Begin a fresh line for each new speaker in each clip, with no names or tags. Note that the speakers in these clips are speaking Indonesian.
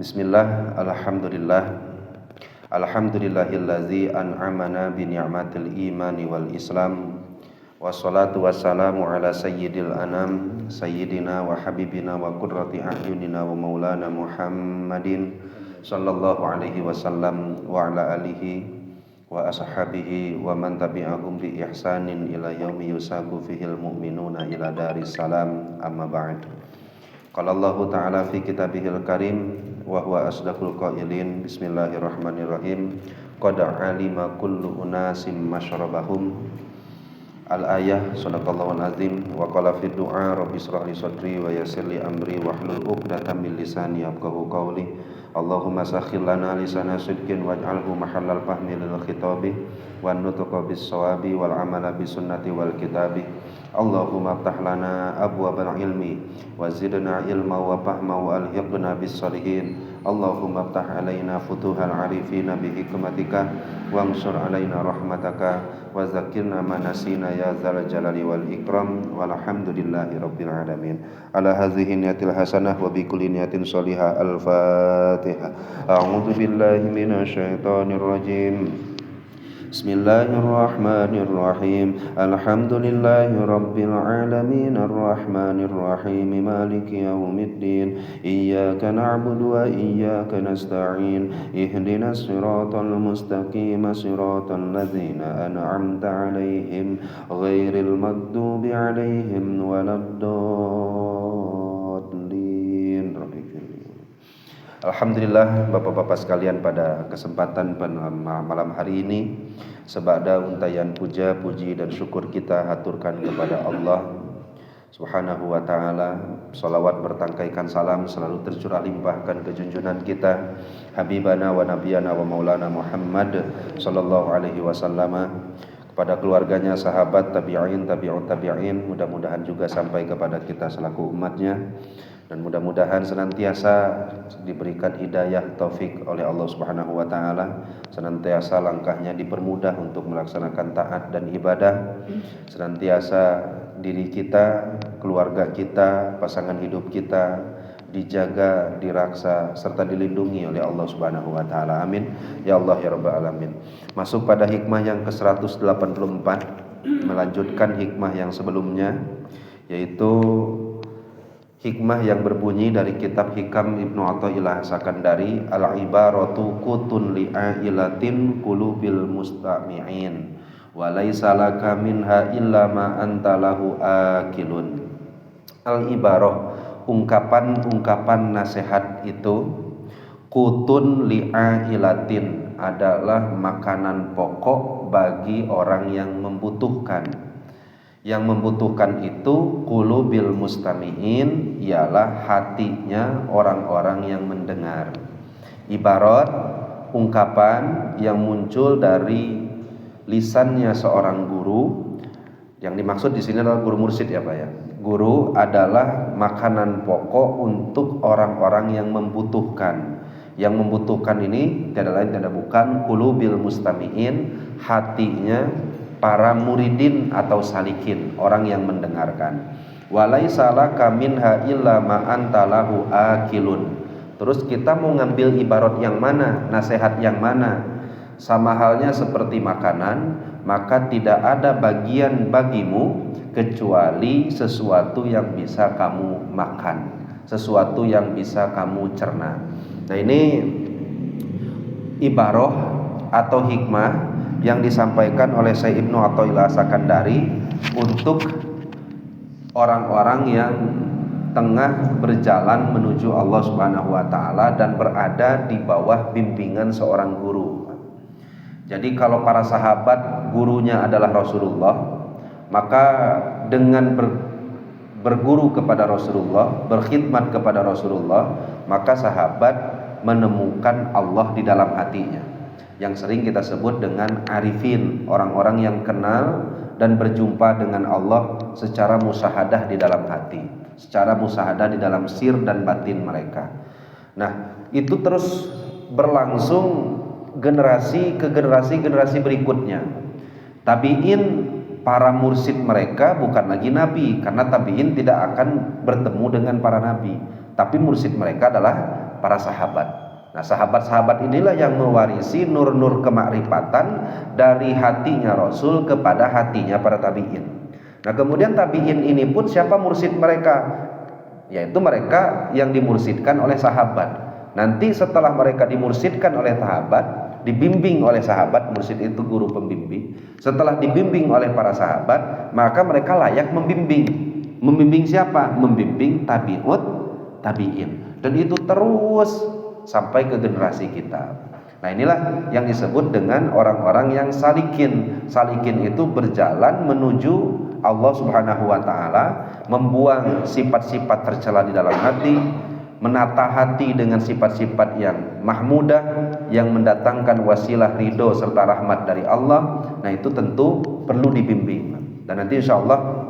Bismillah, alhamdulillah. Alhamdulillahillazi an'amana bi ni'matil imani wal islam. Wassalatu wassalamu ala sayyidil anam, sayyidina wa habibina wa qurrati a'yunina wa maulana Muhammadin sallallahu alaihi wasallam wa ala alihi wa ashabihi wa man tabi'ahum bi ihsanin ila yaumi yusabu fihil mu'minuna ila daris salam, amma ba'd. Qala Allah Ta'ala fi kitabihil karim wa huwa asdaqul qailin. Bismillahirrahmanirrahim. Qad alima kullu unasim masyrabahum. Al-ayah, sadaqallahu azim. Wa qala fi du'a rabbi shrah li sadri wa yassir li amri wahlul 'uqdatam min lisani yafqahu qawli. Allahumma sakhkhir lana lisana sidqin waj'alhu mahallal fahmi lil khitabi wan nutqa bis shawabi wal amala bis sunnati wal kitabi. Allahumma aftah lana abwabal ilmi wa zidna ilma wa fahma wa alhiqna bis salihin. Allahumma aftah alaina futuhal arifina bi hikmatika wansur alaina rahmataka wa zakirna manasina ya dzal jalali wal ikram walhamdulillahi rabbil alamin. Ala hadhihi niyatil hasanah wa bi kulli niyatin shalihah. Al-Fatihah. A'udzu billahi minasy syaithanir rajim. Bismillahirrahmanirrahim. Alhamdulillahi rabbil alamin arrahmanir rahim maliki yaumiddin. Iyyaka na'budu wa iyyaka nasta'in. Ihdinas siratal mustaqim siratal ladzina an'amta 'alaihim ghairil maghdubi 'alaihim waladdallin. Alhamdulillah, Bapak-bapak sekalian, pada kesempatan malam hari ini sebada untayan puja, puji dan syukur kita haturkan kepada Allah Subhanahu wa ta'ala. Salawat bertangkaikan salam selalu tercurah limpahkan ke junjungan kita Habibana wa Nabiyana wa Maulana Muhammad sallallahu alaihi wasallam, kepada keluarganya, sahabat, tabi'in, tabi'ut tabi'in, mudah-mudahan juga sampai kepada kita selaku umatnya. Dan mudah-mudahan senantiasa diberikan hidayah taufik oleh Allah Subhanahu wa ta'ala, senantiasa langkahnya dipermudah untuk melaksanakan taat dan ibadah, senantiasa diri kita, keluarga kita, pasangan hidup kita dijaga, diraksa, serta dilindungi oleh Allah Subhanahu wa ta'ala. Amin ya Allah ya rabbal alamin. Masuk pada hikmah yang ke-184, melanjutkan hikmah yang sebelumnya, yaitu hikmah yang berbunyi dari kitab Hikam Ibnu Athaillah Sakandari, al-ibaratu qutun li'ailatin qulubil mustami'in wa laisa laka minha illa ma anta lahu akilun. Al-ibarah, ungkapan-ungkapan nasihat itu, qutun li'ailatin, adalah makanan pokok bagi orang yang membutuhkan. Yang membutuhkan itu qulubil mustami'in, ialah hatinya orang-orang yang mendengar. Ibarat, ungkapan yang muncul dari lisannya seorang guru. Yang dimaksud di sini adalah guru mursyid ya Pak ya. Guru adalah makanan pokok untuk orang-orang yang membutuhkan. Yang membutuhkan ini tidak lain tidak bukan qulubil mustami'in, hatinya para muridin atau salikin, orang yang mendengarkan. Walaisa laka minha illa ma anta lahu akilun. Terus kita mau ngambil ibarat yang mana, nasihat yang mana? Sama halnya seperti makanan, maka tidak ada bagian bagimu kecuali sesuatu yang bisa kamu makan, sesuatu yang bisa kamu cerna. Nah, ini ibarah atau hikmah yang disampaikan oleh Syekh Ibnu Athaillah Sakandari untuk orang-orang yang tengah berjalan menuju Allah Subhanahu wa ta'ala dan berada di bawah bimbingan seorang guru. Jadi kalau para sahabat gurunya adalah Rasulullah, maka dengan berguru kepada Rasulullah, berkhidmat kepada Rasulullah, maka sahabat menemukan Allah di dalam hatinya, yang sering kita sebut dengan arifin, orang-orang yang kenal dan berjumpa dengan Allah secara musyahadah di dalam hati, secara musyahadah di dalam sir dan batin mereka. Nah, itu terus berlangsung generasi ke generasi berikutnya. Tabi'in, para mursyid mereka bukan lagi nabi, karena tabi'in tidak akan bertemu dengan para nabi, tapi mursyid mereka adalah para sahabat. Nah, sahabat-sahabat inilah yang mewarisi nur-nur kemakrifatan dari hatinya Rasul kepada hatinya para tabi'in. Nah, kemudian tabi'in ini pun siapa mursyid mereka? Yaitu mereka yang dimursyidkan oleh sahabat. Nanti setelah mereka dimursyidkan oleh sahabat, dibimbing oleh sahabat, mursyid itu guru pembimbing. Setelah dibimbing oleh para sahabat, maka mereka layak membimbing. Membimbing siapa? Membimbing tabi'in. Dan itu terus sampai ke generasi kita. Nah, inilah yang disebut dengan orang-orang yang salikin. Salikin itu berjalan menuju Allah Subhanahu wa taala, membuang sifat-sifat tercela di dalam hati, menata hati dengan sifat-sifat yang mahmudah, yang mendatangkan wasilah ridho serta rahmat dari Allah. Nah, itu tentu perlu dibimbing. Dan nanti insyaallah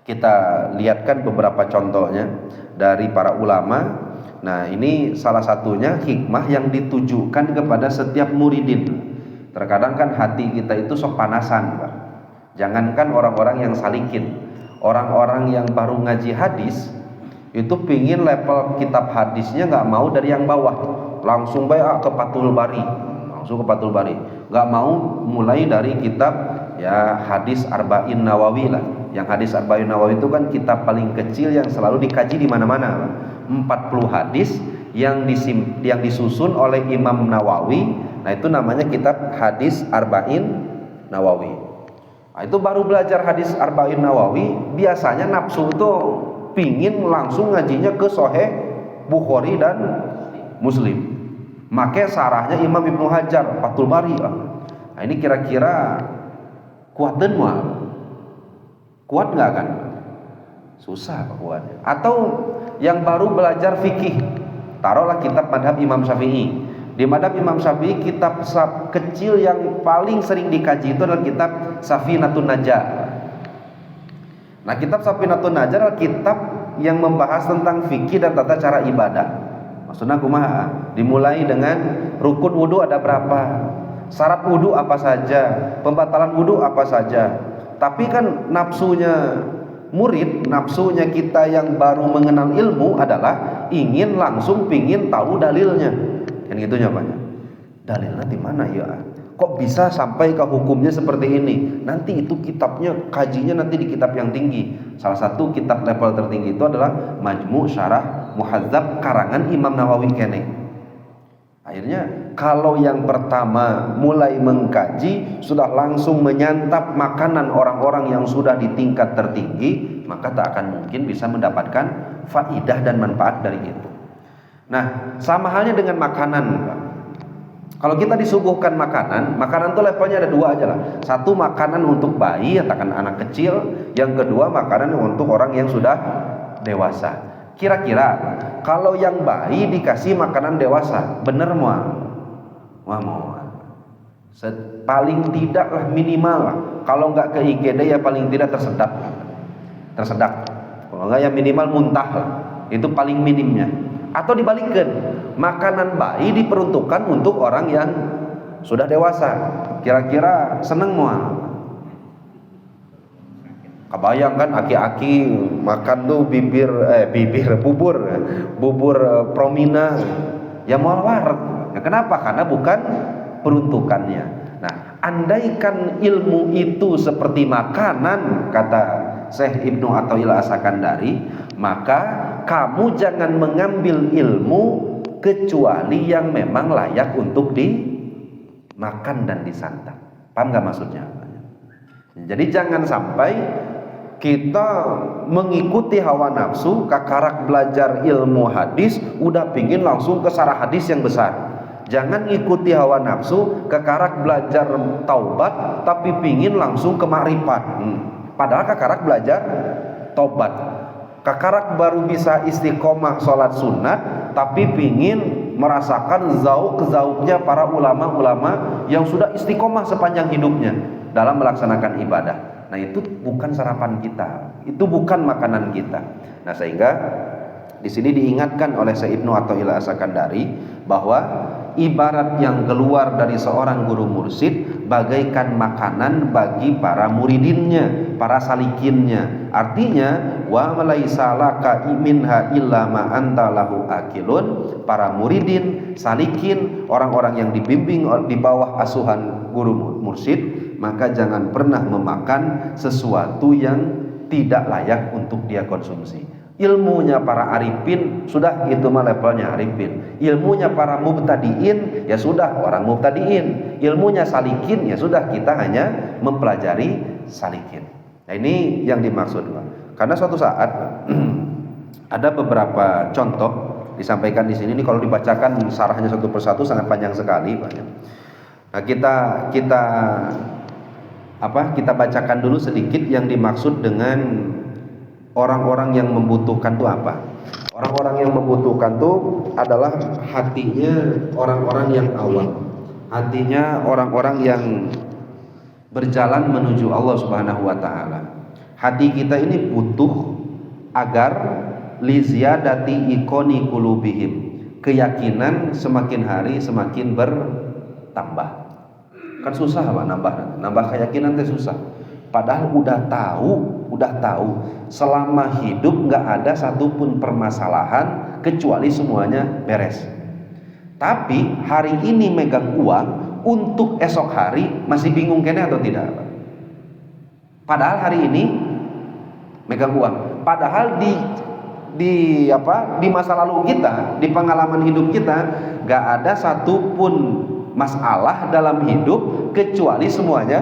kita lihatkan beberapa contohnya dari para ulama. Nah, ini salah satunya hikmah yang ditujukan kepada setiap muridin. Terkadang kan hati kita itu sok panasan, Pak. Jangankan orang-orang yang salikin, orang-orang yang baru ngaji hadis itu pingin level kitab hadisnya nggak mau dari yang bawah, langsung baik ke Fathul Bari, nggak mau mulai dari kitab ya hadis Arba'in Nawawi lah. Yang hadis Arba'in Nawawi itu kan kitab paling kecil yang selalu dikaji di mana-mana. 40 hadis yang disusun oleh Imam Nawawi. Nah, itu namanya kitab hadis Arba'in Nawawi. Nah, itu baru belajar hadis Arba'in Nawawi, biasanya nafsu itu pingin langsung ngajinya ke Sahih Bukhari dan Muslim. Make sarahnya Imam Ibnu Hajar, Fathul Bari. Nah, ini kira-kira kuat dan kuat nggak kan? Susah kuatnya. Atau yang baru belajar fikih, taruhlah kitab madhab Imam Syafi'i. Di madhab Imam Syafi'i kitab kecil yang paling sering dikaji itu adalah kitab Safinatun Najjar. Nah, kitab Safinatun Najjar adalah kitab yang membahas tentang fikih dan tata cara ibadah. Maksudnya kumaha? Dimulai dengan rukun wudu ada berapa, syarat wudu apa saja, pembatalan wudu apa saja. Tapi kan nafsunya murid, nafsunya kita yang baru mengenal ilmu adalah ingin langsung pingin tahu dalilnya. Kan gitunya Pak. Dalilnya di mana ya? Kok bisa sampai ke hukumnya seperti ini? Nanti itu kitabnya kajinya nanti di kitab yang tinggi. Salah satu kitab level tertinggi itu adalah Majmu' Syarah Muhadzab karangan Imam Nawawi kene. Akhirnya kalau yang pertama mulai mengkaji sudah langsung menyantap makanan orang-orang yang sudah di tingkat tertinggi, maka tak akan mungkin bisa mendapatkan faidah dan manfaat dari itu. Nah, sama halnya dengan makanan, Pak. Kalau kita disuguhkan makanan itu levelnya ada dua aja lah. Satu makanan untuk bayi, katakan anak kecil. Yang kedua makanan untuk orang yang sudah dewasa. Kira-kira kalau yang bayi dikasih makanan dewasa, bener mau? Paling tidak lah minimal lah. Kalau nggak ke IGD ya paling tidak tersedak. Kalau nggak ya minimal muntah lah. Itu paling minimnya. Atau dibalikkan, makanan bayi diperuntukkan untuk orang yang sudah dewasa. Kira-kira seneng mau? Kebayang kan aki-aki makan tuh bubur promina ya mau wareg. Ya, kenapa? Karena bukan peruntukannya. Nah, andaikan ilmu itu seperti makanan, kata Syekh Ibnu Athaillah As-Sakandari, maka kamu jangan mengambil ilmu kecuali yang memang layak untuk dimakan dan disantap. Paham gak maksudnya? Jadi jangan sampai kita mengikuti hawa nafsu, kakarak belajar ilmu hadis, udah pingin langsung ke sarah hadis yang besar. Jangan ikuti hawa nafsu, kakarak belajar taubat, tapi pingin langsung ke makrifat. Padahal kakarak belajar taubat. Kakarak baru bisa istiqomah sholat sunat, tapi pingin merasakan zauk-zauknya para ulama-ulama yang sudah istiqomah sepanjang hidupnya dalam melaksanakan ibadah. Nah, itu bukan sarapan kita, itu bukan makanan kita. Nah, sehingga di sini diingatkan oleh Syekh Ibnu Athaillah As-Sakandari bahwa ibarat yang keluar dari seorang guru mursyid bagaikan makanan bagi para muridinnya, para salikinnya. Artinya wa malaisa laka minha illa ma anta lahu akilun. Para muridin, salikin, orang-orang yang dibimbing di bawah asuhan guru mursyid, maka jangan pernah memakan sesuatu yang tidak layak untuk dia konsumsi. Ilmunya para arifin sudah, itu mah levelnya arifin. Ilmunya para mubtadiin ya sudah, orang mubtadiin. Ilmunya salikin ya sudah, kita hanya mempelajari salikin. Nah, ini yang dimaksud, Pak. Karena suatu saat ada beberapa contoh disampaikan di sini. Ini kalau dibacakan sarahnya satu persatu sangat panjang sekali, Pak. Nah, kita bacakan dulu sedikit yang dimaksud dengan orang-orang yang membutuhkan itu apa. Orang-orang yang membutuhkan itu adalah hatinya orang-orang yang awam, hatinya orang-orang yang berjalan menuju Allah Subhanahu wa taala. Hati kita ini butuh agar liziyadati ikoni qulubihim, keyakinan semakin hari semakin bertambah. Kan susah Pak nambah keyakinan teh susah. Padahal udah tahu selama hidup nggak ada satupun permasalahan kecuali semuanya beres. Tapi hari ini megang uang, untuk esok hari masih bingung kene atau tidak, Pak? Padahal hari ini megang uang. Padahal di masa lalu kita, di pengalaman hidup kita, nggak ada satupun masalah dalam hidup kecuali semuanya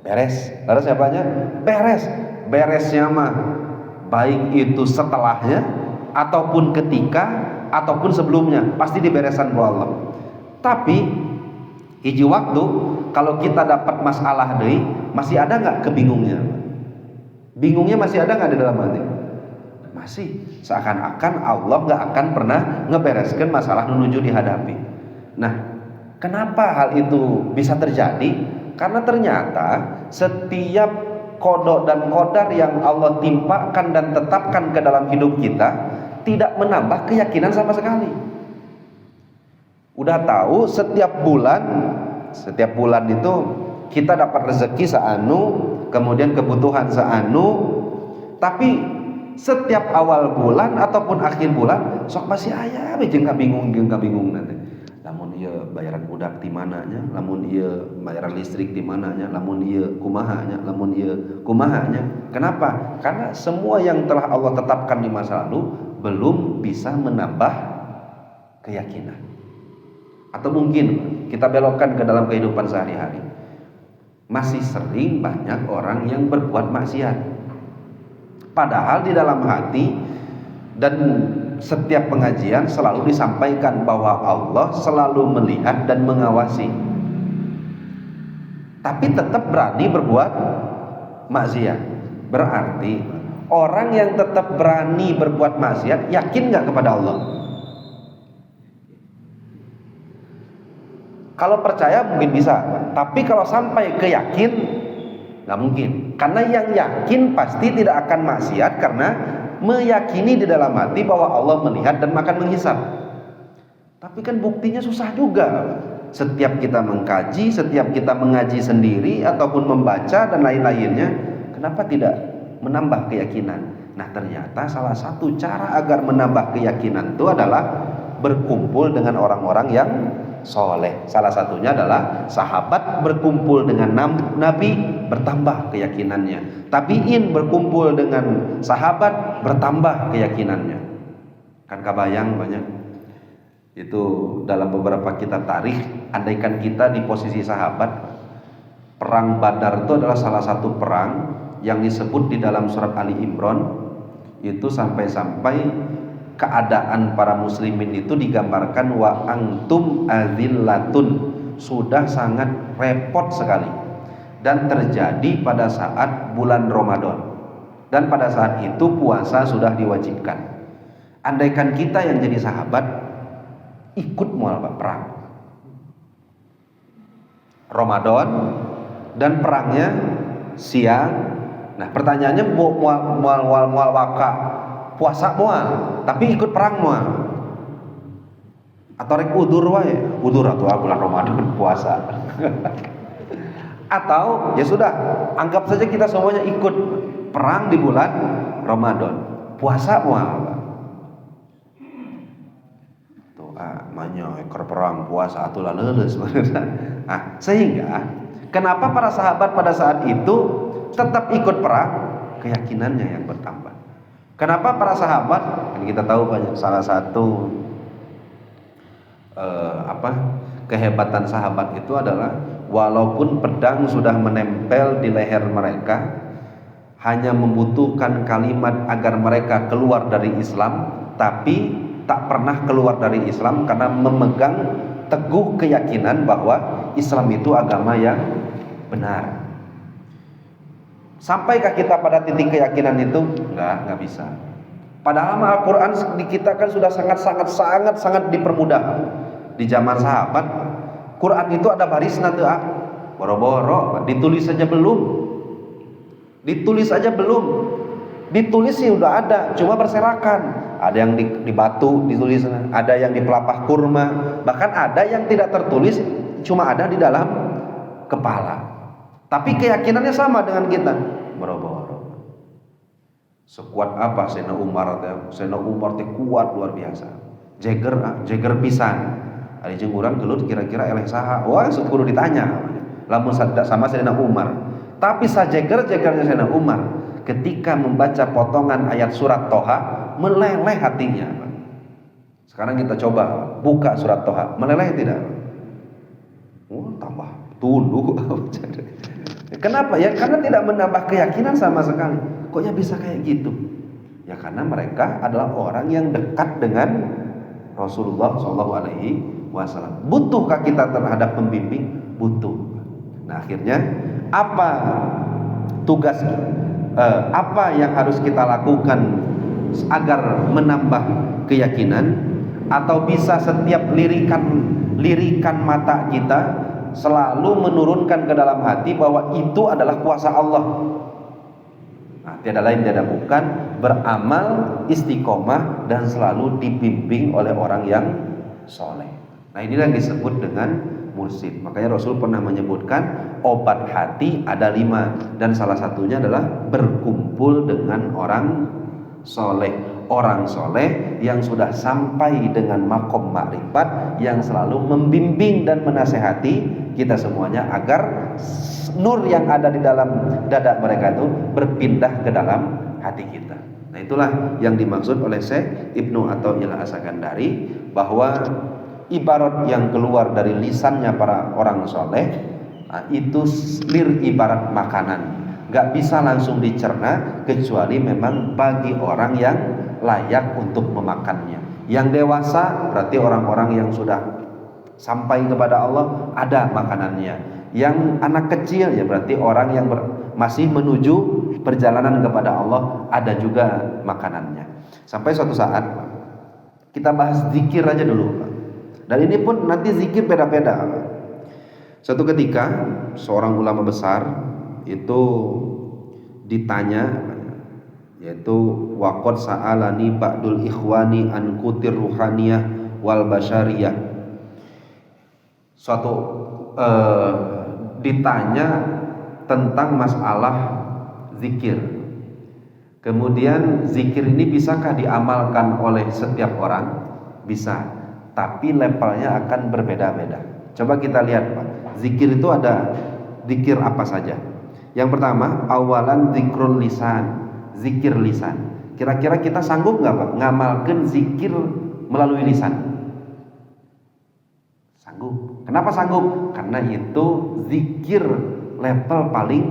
beres. Beres apanya? Beres. Beresnya mah baik itu setelahnya ataupun ketika ataupun sebelumnya pasti diberesan ku Allah. Tapi hiji waktu kalau kita dapat masalah deui, masih ada nggak kebingungnya? Bingungnya masih ada nggak di dalam hati? Masih. Seakan-akan Allah nggak akan pernah ngebereskan masalah menuju dihadapi. Nah, kenapa hal itu bisa terjadi? Karena ternyata setiap kodok dan kodar yang Allah timpakan dan tetapkan ke dalam hidup kita tidak menambah keyakinan sama sekali. Udah tahu setiap bulan itu kita dapat rezeki seanu, kemudian kebutuhan seanu, tapi setiap awal bulan ataupun akhir bulan sok masih aya we jeung kabingung nanti. Lamun ieu bayaran budak di mananya, lamun ieu bayaran listrik di mananya, lamun ieu kumahanya, lamun ieu kumahanya. Kenapa? Karena semua yang telah Allah tetapkan di masa lalu belum bisa menambah keyakinan. Atau mungkin kita belokkan ke dalam kehidupan sehari-hari. Masih sering banyak orang yang berbuat maksiat. Padahal di dalam hati dan setiap pengajian selalu disampaikan bahwa Allah selalu melihat dan mengawasi. Tapi tetap berani berbuat maksiat. Berarti orang yang tetap berani berbuat maksiat yakin nggak kepada Allah? Kalau percaya mungkin bisa, tapi kalau sampai ke yakin nggak mungkin. Karena yang yakin pasti tidak akan maksiat karena meyakini di dalam hati bahwa Allah melihat dan akan menghisab. Tapi kan buktinya susah juga. Setiap kita mengkaji, setiap kita mengaji sendiri ataupun membaca dan lain-lainnya, kenapa tidak menambah keyakinan? Nah, ternyata salah satu cara agar menambah keyakinan itu adalah berkumpul dengan orang-orang yang soleh. Salah satunya adalah sahabat berkumpul dengan Nabi, bertambah keyakinannya. Tabiin berkumpul dengan sahabat, bertambah keyakinannya. Kan kabayang banyak itu dalam beberapa kitab tarikh. Andaikan kita di posisi sahabat, perang Badar itu adalah salah satu perang yang disebut di dalam surat Ali Imran, itu sampai-sampai keadaan para muslimin itu digambarkan wa antum azillatun, sudah sangat repot sekali, dan terjadi pada saat bulan Ramadan, dan pada saat itu puasa sudah diwajibkan. Andaikan kita yang jadi sahabat ikut mual perang Ramadan dan perangnya siang. Nah, pertanyaannya mual waka puasa mual, tapi ikut perang mual, atau rek udur wae, udur atau bulan Ramadan puasa. Atau ya sudah, anggap saja kita semuanya ikut perang di bulan Ramadan, puasa mual. Tuh manya ekor perang puasa atulah leuleus. Nah, sehingga kenapa para sahabat pada saat itu tetap ikut perang? Keyakinannya yang bertambah. Kenapa para sahabat? Kan kita tahu banyak, salah satu kehebatan sahabat itu adalah walaupun pedang sudah menempel di leher mereka, hanya membutuhkan kalimat agar mereka keluar dari Islam, tapi tak pernah keluar dari Islam karena memegang teguh keyakinan bahwa Islam itu agama yang benar. Sampaikah kita pada titik keyakinan itu? Enggak bisa. Padahal Al-Quran di kita kan sudah sangat dipermudah. Di zaman sahabat, Quran itu ada barisna tuh, boro-boro, ditulis saja belum. Ditulis sih udah ada, cuma berserakan. Ada yang di batu ditulis, ada yang di pelapah kurma, bahkan ada yang tidak tertulis, cuma ada di dalam kepala. Tapi keyakinannya sama dengan kita, boro-boro. Sekuat apa Sayyidina Umar? Sayyidina Umar teh kuat luar biasa. Jeger pisan. Ari jeung urang gelut kira-kira eleh saha? Wah, kudu ditanya. Lamun sama Sayyidina Umar. Tapi sajeger-jegernya Sayyidina Umar ketika membaca potongan ayat surat Toha, meleleh hatinya. Sekarang kita coba buka surat Toha, meleleh tidak? Tambah tunduk. Kenapa ya? Karena tidak menambah keyakinan sama sekali. Koknya bisa kayak gitu? Ya karena mereka adalah orang yang dekat dengan Rasulullah SAW. Butuhkah kita terhadap pembimbing? Butuh. Nah akhirnya apa tugas apa yang harus kita lakukan agar menambah keyakinan, atau bisa setiap lirikan mata kita selalu menurunkan ke dalam hati bahwa itu adalah kuasa Allah. Nah, tiada lain tiada bukan beramal istiqomah dan selalu dibimbing oleh orang yang soleh. Nah inilah yang disebut dengan mursyid. Makanya Rasul pernah menyebutkan obat hati ada 5, dan salah satunya adalah berkumpul dengan orang soleh. Orang soleh yang sudah sampai dengan makom makrifat, yang selalu membimbing dan menasehati kita semuanya agar nur yang ada di dalam dada mereka itu berpindah ke dalam hati kita. Nah itulah yang dimaksud oleh Syekh Ibnu Athaillah As-Sakandari, bahwa ibarat yang keluar dari lisannya para orang soleh itu ibarat makanan, gak bisa langsung dicerna kecuali memang bagi orang yang layak untuk memakannya. Yang dewasa berarti orang-orang yang sudah sampai kepada Allah, ada makanannya. Yang anak kecil ya berarti orang yang masih menuju perjalanan kepada Allah, ada juga makanannya. Sampai suatu saat kita bahas zikir aja dulu, dan ini pun nanti zikir beda-beda. Suatu ketika seorang ulama besar itu ditanya, yaitu waqad sa'alani ba'dul ikhwani an kutir ruhaniyah wal basyariyah. Suatu ditanya tentang masalah zikir. Kemudian zikir ini bisakah diamalkan oleh setiap orang? Bisa, tapi levelnya akan berbeda-beda. Coba kita lihat Pak, zikir itu ada zikir apa saja. Yang pertama, awalan zikrul lisan, zikir lisan. Kira-kira kita sanggup nggak Pak ngamalkan zikir melalui lisan? Sanggup. Kenapa sanggup? Karena itu zikir level paling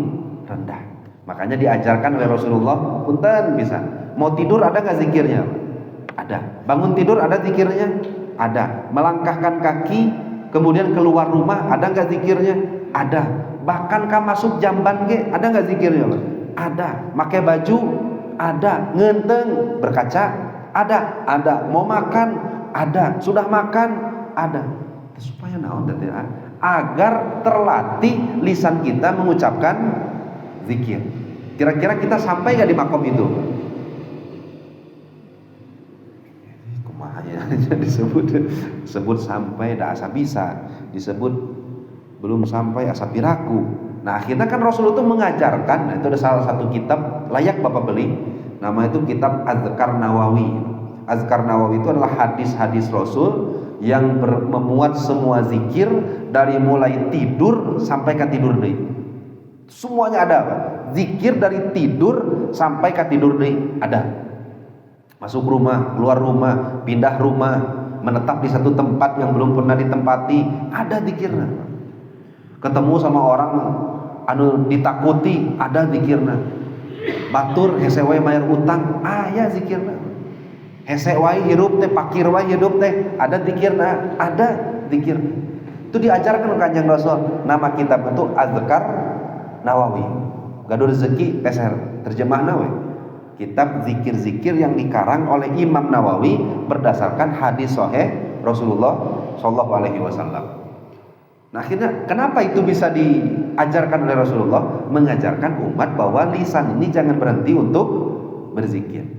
rendah. Makanya diajarkan oleh Rasulullah, punten bisa. Mau tidur ada nggak zikirnya? Ada. Bangun tidur ada zikirnya? Ada. Melangkahkan kaki kemudian keluar rumah ada nggak zikirnya? Ada. Bahkan masuk jamban ada nggak zikirnya? Ada. Pakai baju ada. Ngenteng berkaca ada. Ada. Mau makan ada. Sudah makan ada. Supaya naon agar terlatih lisan kita mengucapkan zikir. Kira-kira kita sampai gak di makom itu? Kumahanya disebut sampai dah asa bisa, disebut belum sampai asa piraku. Nah akhirnya kan Rasul itu mengajarkan, nah, itu ada salah satu kitab layak Bapak beli, nama itu kitab Azkar Nawawi. Azkar Nawawi itu adalah hadis-hadis Rasul yang memuat semua zikir dari mulai tidur sampai ke tidur deui. Semuanya ada, Pak. Zikir dari tidur sampai ke tidur deui ada. Masuk rumah, keluar rumah, pindah rumah, menetap di satu tempat yang belum pernah ditempati, ada zikirnya. Ketemu sama orang anu ditakuti, ada zikirna. Batur hese wae mayar utang, aya zikirna. Hese wae hirup teh, pakir wae hidup teh, ada zikirna, ada zikir. Itu diajarkan Kanjeng Rasul. Nama kitab itu Azkar Nawawi. Gaduh rezeki peser terjemahna we. Kitab zikir-zikir yang dikarang oleh Imam Nawawi berdasarkan hadis sahih Rasulullah sallallahu alaihi wasallam. Nah akhirnya kenapa itu bisa diajarkan oleh Rasulullah? Mengajarkan umat bahwa lisan ini jangan berhenti untuk berzikir.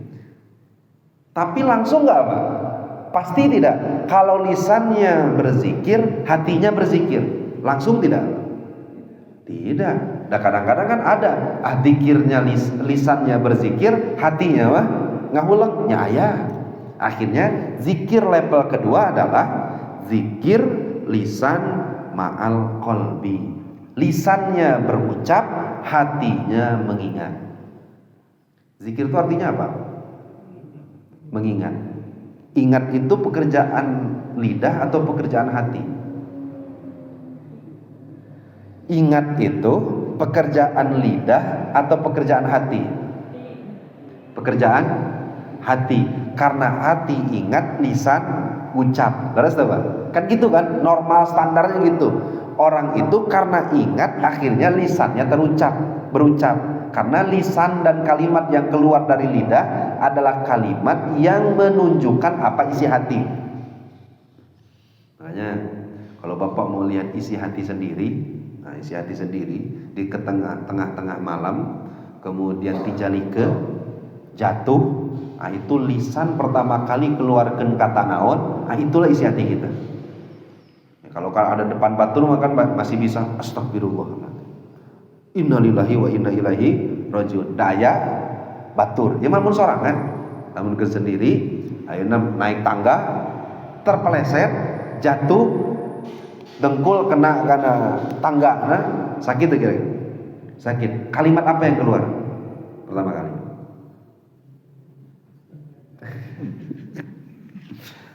Tapi langsung nggak Pak? Pasti tidak. Kalau lisannya berzikir, hatinya berzikir. Langsung tidak? Tidak. Nah kadang-kadang kan ada zikirnya lisannya berzikir, hatinya mah ngahulang nyaya. Akhirnya zikir level kedua adalah zikir lisan ma'al qalbi. Lisannya berucap, hatinya mengingat. Zikir itu artinya apa? Mengingat. Ingat itu pekerjaan lidah atau pekerjaan hati? Ingat itu pekerjaan lidah atau pekerjaan hati? Pekerjaan hati. Karena hati ingat, lisan ucap. Terus tuh Pak? Kan gitu kan, normal standarnya gitu. Orang itu karena ingat akhirnya lisannya berucap. Karena lisan dan kalimat yang keluar dari lidah adalah kalimat yang menunjukkan apa isi hati. Makanya kalau Bapak mau lihat isi hati sendiri, nah isi hati sendiri di tengah-tengah malam, kemudian tijalike jatuh, nah itu lisan pertama kali keluarkan kata naon, nah itulah isi hati kita. Kalau ada depan batur maka masih bisa astagfirullah, innalillahi wa inna ilaihi rajiun. Daya batur ya mun sorangan, namun ke sendiri ayeuna naik tangga terpeleset jatuh dengkul kena tangga, nah sakit kira sakit. Kalimat apa yang keluar pertama kali?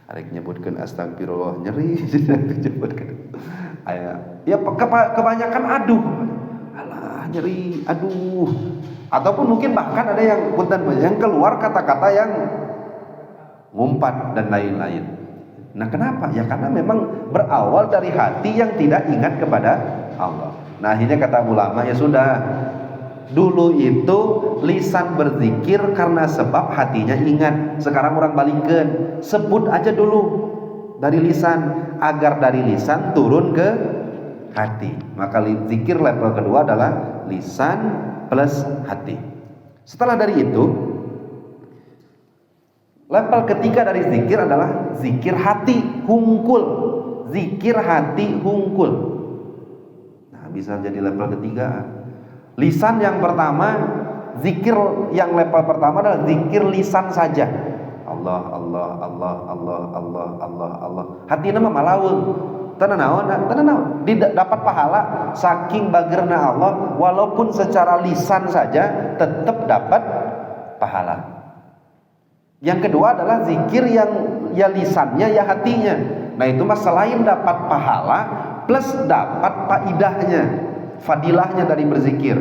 Arek nyebutkan astagfirullah nyeri nyebutkan. Ya kebanyakan aduh. Alah nyeri, aduh. Ataupun mungkin bahkan ada yang keluar kata-kata yang ngumpat dan lain-lain. Nah kenapa? Ya karena memang berawal dari hati yang tidak ingat kepada Allah. Nah akhirnya kata ulama, ya sudah, dulu itu lisan berzikir karena sebab hatinya ingat. Sekarang orang balikkan, sebut aja dulu dari lisan, agar dari lisan turun ke hati. Maka zikir level kedua adalah lisan plus hati. Setelah dari itu, level ketiga dari zikir adalah zikir hati hungkul. Zikir hati hungkul. Nah bisa jadi level ketiga. Lisan yang pertama, zikir yang level pertama adalah zikir lisan saja. Allah, Allah, Allah, Allah, Allah, Allah, Allah. Hati nama malaweung. Tenanawan, dapat pahala saking bagerna Allah, walaupun secara lisan saja tetap dapat pahala. Yang kedua adalah zikir yang ya lisannya ya hatinya. Nah itu mas selain dapat pahala plus dapat faidahnya, fadilahnya dari berzikir.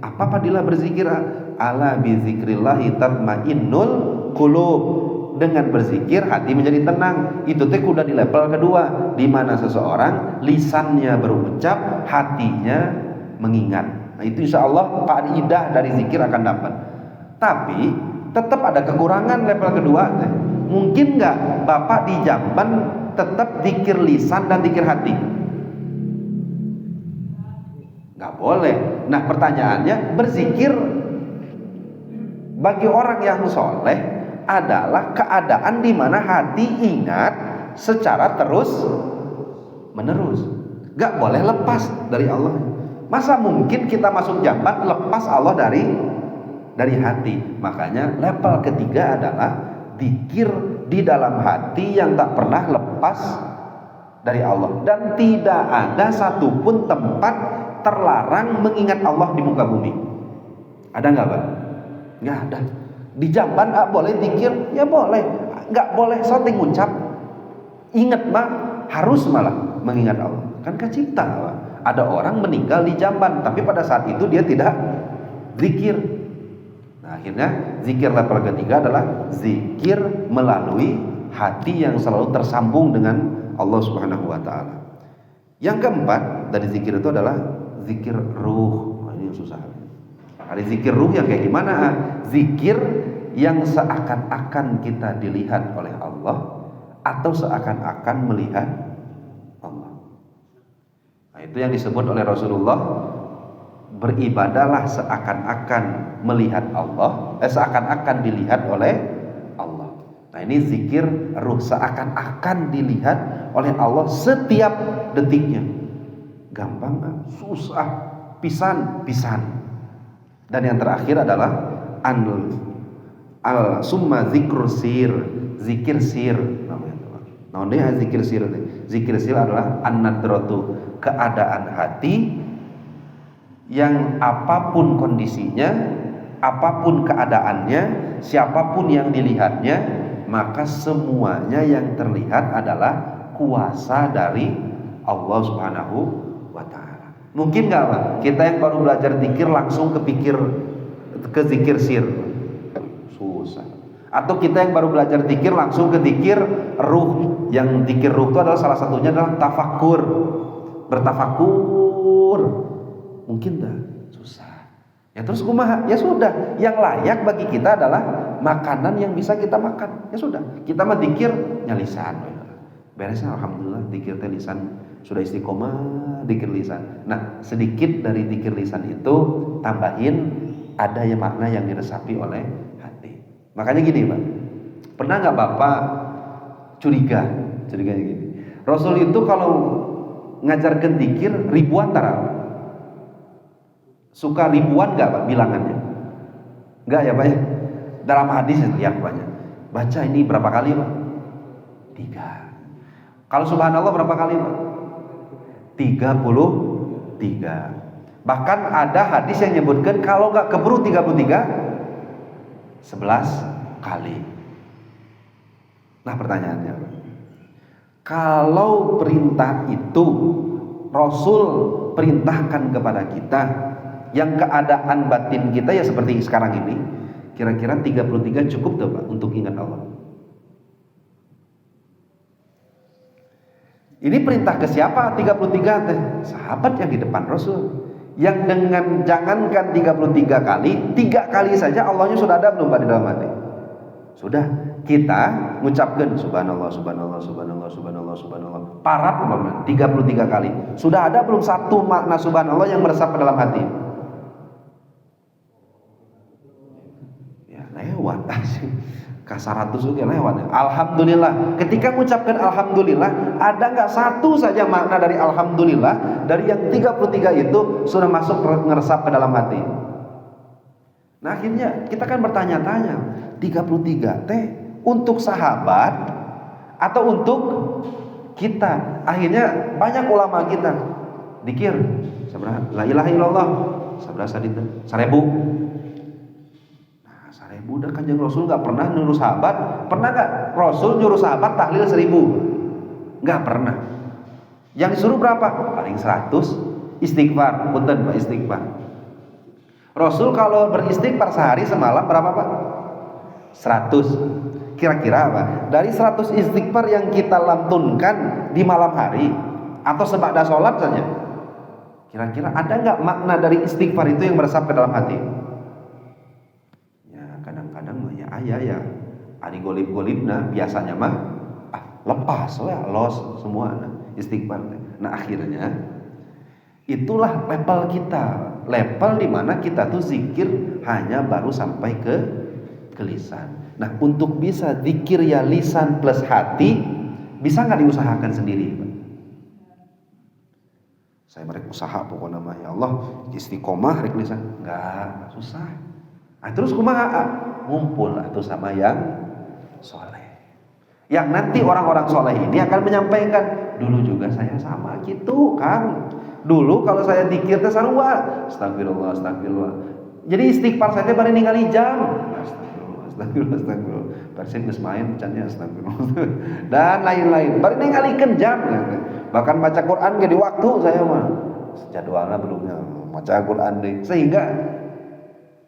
Apa fadilah berzikir? Ala bizikrillahi tatmainnul qulub. Dengan berzikir hati menjadi tenang. Itu teh udah di level kedua, di mana seseorang lisannya berucap, hatinya mengingat. Nah itu insya Allah faidah dari zikir akan dapat. Tapi tetap ada kekurangan level kedua. Mungkin nggak Bapak di Jamban tetap zikir lisan dan zikir hati? Nggak boleh. Nah pertanyaannya, berzikir bagi orang yang soleh adalah keadaan di mana hati ingat secara terus menerus. Nggak boleh lepas dari Allah. Masa mungkin kita masuk jamban lepas Allah dari hati? Makanya level ketiga adalah zikir di dalam hati yang tak pernah lepas dari Allah, dan tidak ada satupun tempat terlarang mengingat Allah di muka bumi. Ada nggak, Pak? Nggak ada. Di jamban boleh zikir, ya boleh. Nggak boleh soting ngucap. Ingat mah harus malah mengingat Allah. Kan kacipta, Pak. Ada orang meninggal di jamban, tapi pada saat itu dia tidak zikir. Nah, akhirnya zikir level ketiga adalah zikir melalui hati yang selalu tersambung dengan Allah Subhanahu wa taala. Yang keempat dari zikir itu adalah zikir ruh. Nah, ini yang susah. Ada zikir ruh yang kayak gimana? Zikir yang seakan-akan kita dilihat oleh Allah atau seakan-akan melihat Allah. Nah, itu yang disebut oleh Rasulullah, beribadahlah seakan-akan melihat Allah, seakan-akan dilihat oleh Allah. Nah, ini zikir ruh, seakan-akan dilihat oleh Allah setiap detiknya. Gampang kan? Susah pisan. Dan yang terakhir adalah summa zikr sir, zikir sir namanya. Nah, dia zikir sir. Zikir sir adalah an-nadratu, keadaan hati yang apapun kondisinya, apapun keadaannya, siapapun yang dilihatnya, maka semuanya yang terlihat adalah kuasa dari Allah Subhanahu wa ta'ala. Mungkin nggak, Pak? Kita yang baru belajar zikir langsung kepikir ke zikir sir? Susah. Atau kita yang baru belajar zikir langsung ke zikir ruh. Yang zikir ruh itu adalah salah satunya adalah tafakur, bertafakur. Mungkin dah susah. Ya terus kumaha? Ya sudah, yang layak bagi kita adalah makanan yang bisa kita makan. Ya sudah, kita mah zikir lisan. Beresnya alhamdulillah zikir lisan sudah istiqomah, zikir lisan. Nah, sedikit dari zikir lisan itu tambahin ada yang makna yang diresapi oleh hati. Makanya gini, Pak. Pernah nggak Bapak curiganya gini? Rasul itu kalau ngajarkan zikir ribuan taraf. Suka ribuan nggak, Pak, bilangannya? Nggak ya, Pak ya? Dalam hadis lihat banyak. Baca ini berapa kali, Pak? 3. Kalau subhanallah berapa kali, Pak? 33. Bahkan ada hadis yang menyebutkan kalau nggak keburu 33, 11 kali. Nah, pertanyaannya, kalau perintah itu Rasul perintahkan kepada kita, yang keadaan batin kita ya seperti sekarang ini, kira-kira 33 cukup tuh, Pak, untuk ingat Allah? Ini perintah ke siapa 33 teh? Sahabat yang di depan Rasul. Yang dengan jangankan 33 kali, 3 kali saja Allahnya sudah ada belum, Pak, di dalam hati? Sudah. Kita mengucapkan subhanallah, subhanallah, subhanallah, subhanallah, subhanallah. Parat 33 kali. Sudah ada belum satu makna subhanallah yang meresap ke dalam hati? Ya, lewat. Kasaratus juga lewat. Alhamdulillah. Ketika mengucapkan alhamdulillah, ada nggak satu saja makna dari alhamdulillah dari yang 33 itu sudah masuk ngeresap ke dalam hati? Nah, akhirnya kita kan bertanya-tanya, 33 teh untuk sahabat atau untuk kita? Akhirnya banyak ulama kita dikir seberapa? La ilaha illallah seberapa sadita? 1000. Udah, Kanjeng Rasul nggak pernah nyuruh sahabat. Pernah nggak Rasul nyuruh sahabat tahlil 1000? Nggak pernah. Yang disuruh berapa? Paling 100. Istighfar, punten Pak, istighfar. Rasul kalau beristighfar sehari semalam berapa, Pak? 100. Kira-kira apa? Dari 100 istighfar yang kita lantunkan di malam hari atau sebada sholat saja, kira-kira ada nggak makna dari istighfar itu yang meresap ke dalam hati? Ya, ani golib-golibna biasanya mah lepas ya, los semua istighfar. Nah, akhirnya itulah level kita, level di mana kita tuh zikir hanya baru sampai ke lisan. Nah, untuk bisa zikir ya lisan plus hati, bisa nggak diusahakan sendiri, Pak? Saya merek usaha pokoknya mah ya Allah istiqomah rek lisan. Enggak susah. Nah, terus kumaha? Ngumpul atuh sama yang soleh. Yang nanti orang-orang soleh ini akan menyampaikan, dulu juga saya sama gitu, Kang. Dulu kalau saya dikir teh sarua, astagfirullah, astagfirullah. Jadi istighfar saya bari ningali jam. Astagfirullah, astagfirullah, astagfirullah. Persib geus main cannya astagfirullah. Dan lain-lain. Bari ningalikeun jam. Bahkan baca Quran ge di waktu saya mah. Jadwalnya belumnya baca Quran deh. Sehingga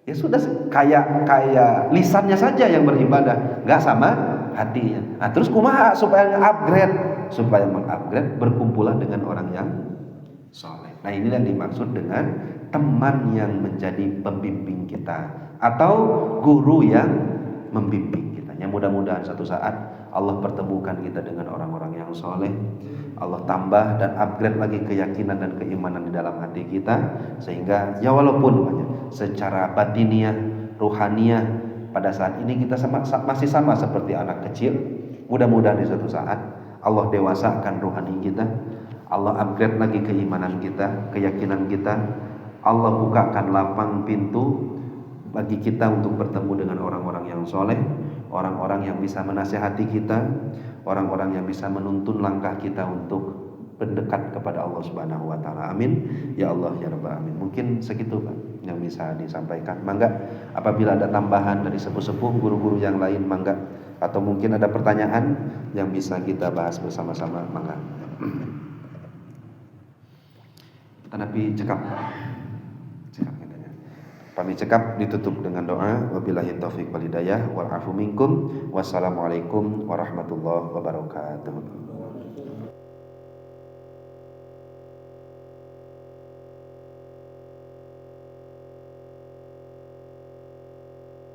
ya sudah kayak lisannya saja yang beribadah, nggak sama hatinya. Nah, terus kumaha supaya upgrade, supaya mengupgrade berkumpulan dengan orang yang soleh. Nah, inilah yang dimaksud dengan teman yang menjadi pembimbing kita atau guru yang membimbing kita. Ya, mudah-mudahan satu saat Allah pertemukan kita dengan orang-orang yang soleh. Allah tambah dan upgrade lagi keyakinan dan keimanan di dalam hati kita, sehingga ya walaupun secara batiniah, ruhaniyah pada saat ini kita masih sama seperti anak kecil, mudah-mudahan di suatu saat Allah dewasakan ruhani kita, Allah upgrade lagi keimanan kita, keyakinan kita, Allah bukakan lapang pintu bagi kita untuk bertemu dengan orang-orang yang soleh, orang-orang yang bisa menasihati kita, orang-orang yang bisa menuntun langkah kita untuk mendekat kepada Allah Subhanahu wa taala. Amin ya Allah ya rabbal alamin. Mungkin segitu Pak yang bisa disampaikan. Mangga apabila ada tambahan dari sepuh-sepuh guru-guru yang lain mangga, atau mungkin ada pertanyaan yang bisa kita bahas bersama-sama mangga. Tanapi cekap. Cekap katanya. Kami cekap ditutup dengan doa wabillahi taufik wal hidayah wal afu minkum. Wassalamualaikum warahmatullahi wabarakatuh.